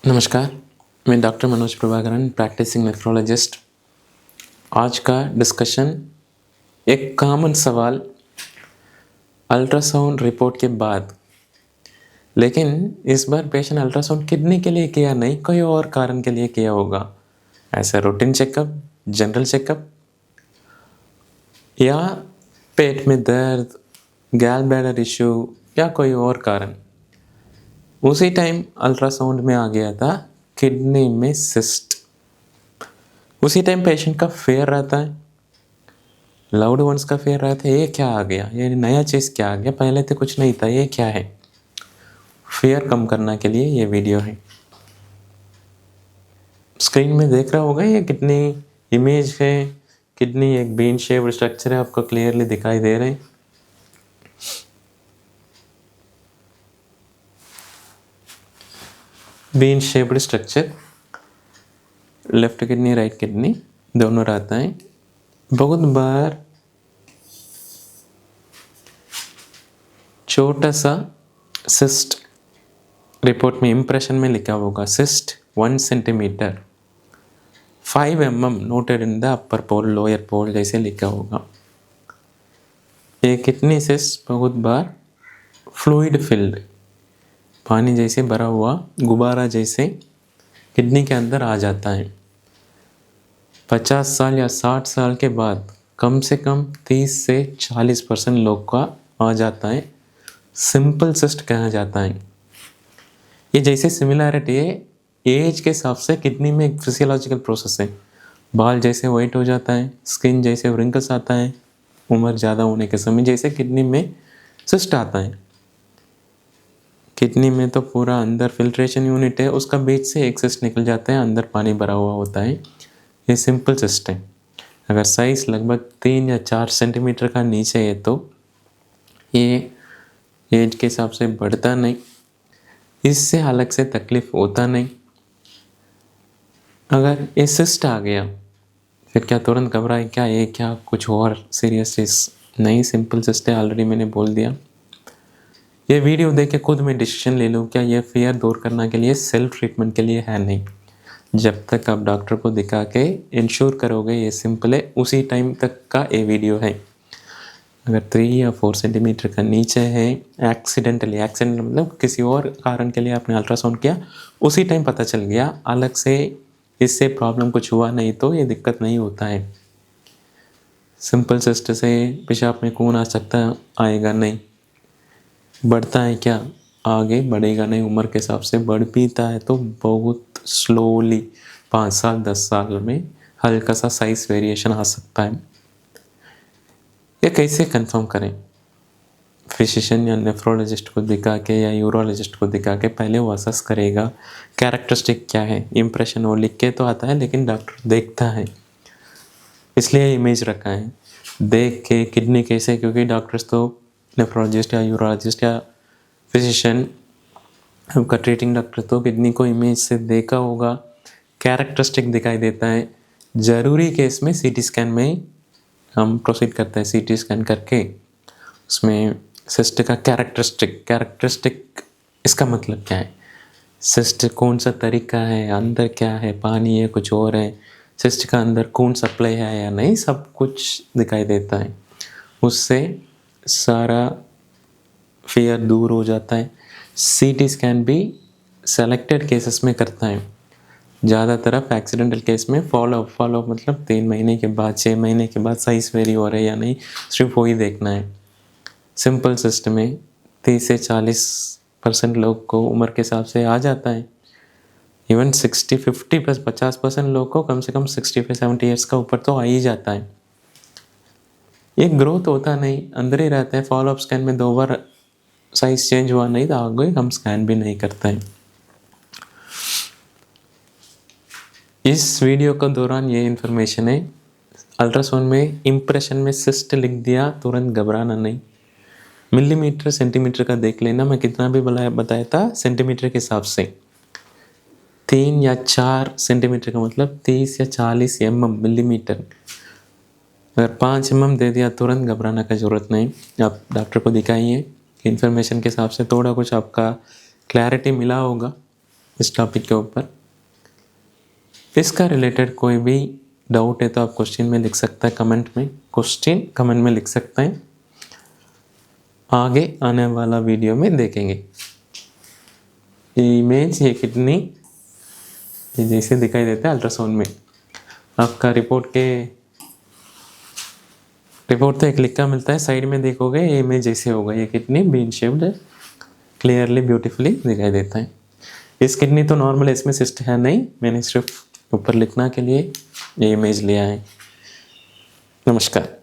नमस्कार, मैं doctor Manoj Prabhakaran, practising nephrologist. आज का डिस्कशन एक कॉमन सवाल अल्ट्रासाउंड रिपोर्ट के बाद, लेकिन इस बार पेशेंट अल्ट्रासाउंड किडनी के लिए किया नहीं, कोई और कारण के लिए किया होगा। ऐसा रूटीन चेकअप, जनरल चेकअप या पेट में दर्द, गैल ब्लैडर इश्यू या कोई और कारण। उसी टाइम अल्ट्रासाउंड में आ गया था किडनी में सिस्ट। उसी टाइम पेशेंट का फेयर रहता है, लव्ड वंस का फेयर रहता है, ये क्या आ गया, ये नया चीज़ क्या आ गया, पहले तो कुछ नहीं था, ये क्या है। फेयर कम करने के लिए ये वीडियो है। स्क्रीन में देख रहा होगा, ये किडनी इमेज है। किडनी एक बीन शेप स्ट्रक्चर है, आपको क्लियरली दिखाई दे रहे हैं। Bean shaped structure, left kidney right kidney दोनों रहता है। बहुत बार छोटा सा सिस्ट रिपोर्ट में इंप्रेशन में लिखा होगा, cyst 1 centimetre 5 mm noted in the upper pole lower pole जैसे लिखा होगा। ये किडनी सिस्ट बहुत बार फ्लूइड फिल्ड, पानी जैसे भरा हुआ गुब्बारा जैसे किडनी के अंदर आ जाता है। 50 साल या 60 साल के बाद कम से कम 30 से 40% लोग का आ जाता है। सिंपल सिस्ट कहा जाता है। ये जैसे सिमिलैरिटी है, एज के हिसाब से किडनी में एक फिजियोलॉजिकल प्रोसेस है। बाल जैसे वाइट हो जाता है, स्किन जैसे रिंकल्स आता है, उम्र ज़्यादा होने के समय जैसे किडनी में सिस्ट आता है। किडनी में तो पूरा अंदर फिल्ट्रेशन यूनिट है, उसका बीच से एक सिस्ट निकल जाता है, अंदर पानी भरा हुआ होता है। ये सिंपल सिस्ट है। अगर साइज लगभग 3 या 4 सेंटीमीटर का नीचे है तो ये एज के हिसाब से बढ़ता नहीं, इससे अलग से तकलीफ होता नहीं। अगर ये सिस्ट आ गया फिर क्या तुरंत घबराए, क्या ये क्या कुछ और सीरियस चीज़ नहीं, सिंपल सिस्ट है, ऑलरेडी मैंने बोल दिया। ये वीडियो देख के खुद में डिसीजन ले लो, क्या ये फियर दूर करने के लिए, सेल्फ ट्रीटमेंट के लिए है नहीं। जब तक आप डॉक्टर को दिखा के इंश्योर करोगे ये सिंपल है, उसी टाइम तक का ये वीडियो है। अगर 3 या 4 सेंटीमीटर का नीचे है, एक्सीडेंट मतलब किसी और कारण के लिए आपने अल्ट्रासाउंड किया, उसी टाइम पता चल गया, अलग से इससे प्रॉब्लम कुछ हुआ नहीं तो ये दिक्कत नहीं होता है। सिंपल सिस्ट से पेशाब में खून आ सकता आएगा नहीं, बढ़ता है क्या, आगे बढ़ेगा नहीं, उम्र के हिसाब से बढ़ पीता है तो बहुत स्लोली 5 साल 10 साल में हल्का सा साइज वेरिएशन आ सकता है। ये कैसे कंफर्म करें? फिजिशियन या नेफ्रोलॉजिस्ट को दिखा के या यूरोलॉजिस्ट को दिखा के पहले वो असेस करेगा कैरेक्टरिस्टिक क्या है। इम्प्रेशन वो लिख के तो आता है, लेकिन डॉक्टर देखता है, इसलिए इमेज रखा है। देख के किडनी कैसे, क्योंकि डॉक्टर्स तो नेफ्रोलॉजिस्ट या यूरोलॉजिस्ट या फिजिशियन आपका ट्रीटिंग डॉक्टर तो किडनी को इमेज से देखा होगा, कैरेक्टरिस्टिक दिखाई देता है। ज़रूरी केस में सीटी स्कैन में हम प्रोसीड करते हैं। सीटी स्कैन करके उसमें सिस्ट का कैरेक्टरिस्टिक इसका मतलब क्या है, सिस्ट कौन सा तरीका है, अंदर क्या है, पानी है कुछ और है, सिस्ट का अंदर खून सप्लाई है या नहीं, सब कुछ दिखाई देता है। उससे सारा फियर दूर हो जाता है। सीटी स्कैन भी सेलेक्टेड केसेस में करता है। ज़्यादातर आप एक्सीडेंटल केस में फॉलोअप मतलब 3 महीने के बाद 6 महीने के बाद साइज वेरी हो रहा है या नहीं, सिर्फ वही देखना है। सिंपल सिस्ट में 30 से 40% लोग को उम्र के हिसाब से आ जाता है। इवन 60-50 प्लस 50% लोग को कम से कम 65-70 ईयर्स का ऊपर तो आ ही जाता है। ये ग्रोथ होता नहीं, अंदर ही रहता है। फॉलोअप स्कैन में 2 बार साइज चेंज हुआ नहीं तो आगे हम स्कैन भी नहीं करते हैं। इस वीडियो के दौरान ये इन्फॉर्मेशन है, अल्ट्रासाउंड में इम्प्रेशन में सिस्ट लिख दिया, तुरंत घबराना नहीं। मिलीमीटर सेंटीमीटर का देख लेना, मैं कितना भी बताया था सेंटीमीटर के हिसाब से। 3 या 4 सेंटीमीटर का मतलब 30 या 40 mm मिलीमीटर। अगर 5 mm दे दिया तुरंत घबराने का ज़रूरत नहीं। आप डॉक्टर को दिखाइए, इन्फॉर्मेशन के हिसाब से थोड़ा कुछ आपका क्लैरिटी मिला होगा, इस टॉपिक के ऊपर। इसका रिलेटेड कोई भी डाउट है तो आप क्वेश्चन में लिख सकते हैं, क्वेश्चन कमेंट में लिख सकते हैं, आगे आने वाला वीडियो में देखेंगे। ये इमेज, ये किडनी ये जैसे दिखाई देता है अल्ट्रासाउंड में। आपका रिपोर्ट तो एक लिखा मिलता है, साइड में देखोगे ये इमेज जैसे होगा, ये किडनी बीन शेप्ड है, क्लियरली ब्यूटीफुली दिखाई देता है। इस किडनी तो नॉर्मल इसमें सिस्ट है नहीं, मैंने सिर्फ ऊपर लिखना के लिए ये इमेज लिया है। नमस्कार।